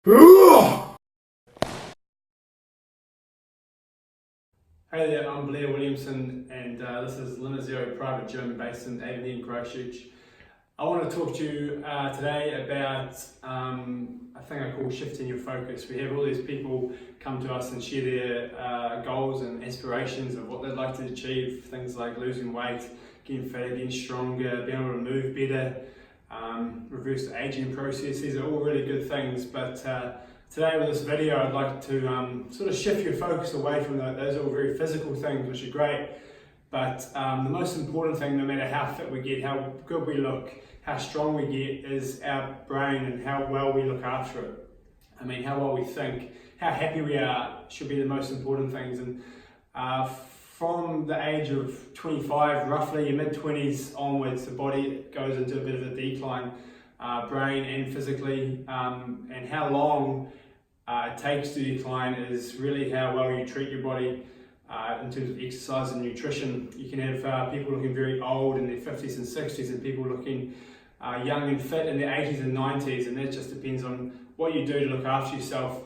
Hey there, I'm Blair Williamson and this is Limit Zero Private Gym based in Avonlea, Christchurch. I want to talk to you today about a thing I call shifting your focus. We have all these people come to us and share their goals and aspirations of what they'd like to achieve, things like losing weight, getting fitter, getting stronger, being able to move better, reverse the aging process. These are all really good things, but today with this video I'd like to sort of shift your focus away from those are all very physical things which are great, but the most important thing, no matter how fit we get, how good we look, how strong we get, is our brain and how well we look after it. I mean, how well we think, how happy we are should be the most important things. And from the age of 25, roughly your mid-20s onwards, the body goes into a bit of a decline, brain and physically, and how long it takes to decline is really how well you treat your body in terms of exercise and nutrition. You can have people looking very old in their 50s and 60s and people looking young and fit in their 80s and 90s, and that just depends on what you do to look after yourself.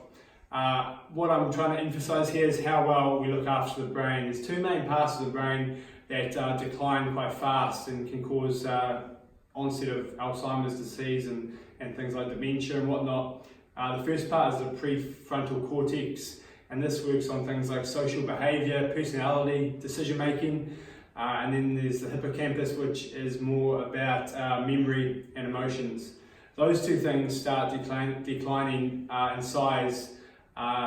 What I'm trying to emphasize here is how well we look after the brain. There's two main parts of the brain that decline quite fast and can cause onset of Alzheimer's disease and things like dementia and whatnot. The first part is the prefrontal cortex, and this works on things like social behavior, personality, decision making. And then there's the hippocampus, which is more about memory and emotions. Those two things start declining in size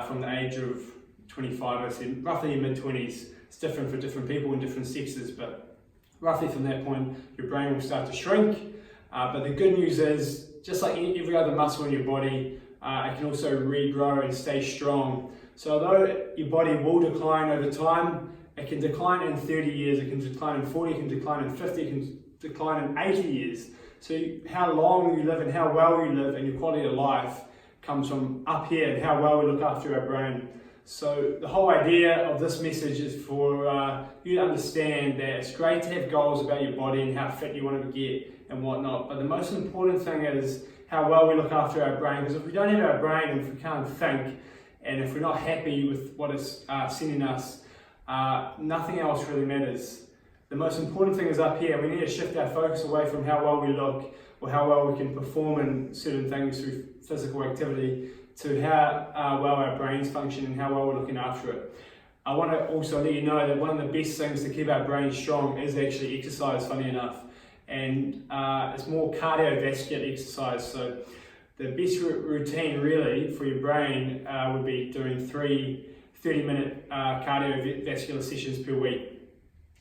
from the age of 25, I said, roughly in mid-20s. It's different for different people in different sexes, but roughly from that point, your brain will start to shrink. But the good news is, just like every other muscle in your body, it can also regrow and stay strong. So although your body will decline over time, it can decline in 30 years, it can decline in 40, it can decline in 50, it can decline in 80 years. So how long you live and how well you live and your quality of life comes from up here and how well we look after our brain. So the whole idea of this message is for you to understand that it's great to have goals about your body and how fit you want to get and whatnot, but the most important thing is how well we look after our brain, because if we don't have our brain and if we can't think and if we're not happy with what it's sending us, nothing else really matters. The most important thing is up here. We need to shift our focus away from how well we look or how well we can perform in certain things through physical activity to how well our brains function and how well we're looking after it. I want to also let you know that one of the best things to keep our brains strong is actually exercise, funny enough. And it's more cardiovascular exercise. So the best routine really for your brain would be doing 3 30-minute cardiovascular sessions per week.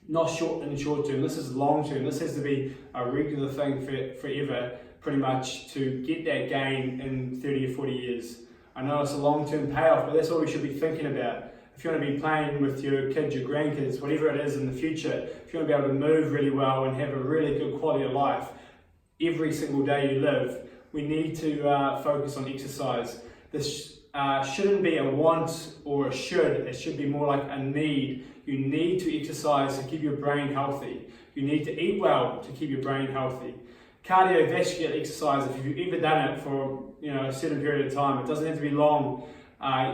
Not short in the short term, this is long term. This has to be a regular thing forever, pretty much, to get that gain in 30 or 40 years. I know it's a long-term payoff, but that's what we should be thinking about. If you want to be playing with your kids, your grandkids, whatever it is in the future, if you want to be able to move really well and have a really good quality of life every single day you live, we need to focus on exercise. This shouldn't be a want or a should, it should be more like a need. You need to exercise to keep your brain healthy. You need to eat well to keep your brain healthy. Cardiovascular exercise, if you've ever done it for a certain period of time, it doesn't have to be long,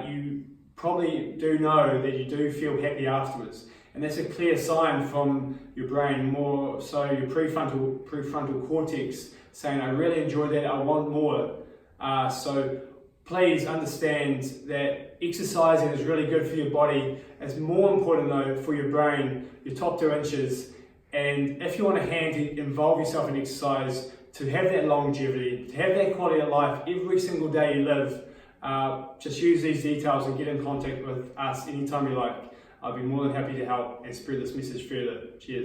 you probably do know that you do feel happy afterwards. And that's a clear sign from your brain, more so your prefrontal cortex, saying, I really enjoyed that, I want more. So please understand that exercising is really good for your body. It's more important though for your brain, your top 2 inches. And if you want to involve yourself in exercise, to have that longevity, to have that quality of life every single day you live, just use these details and get in contact with us anytime you like. I'll be more than happy to help and spread this message further. Cheers.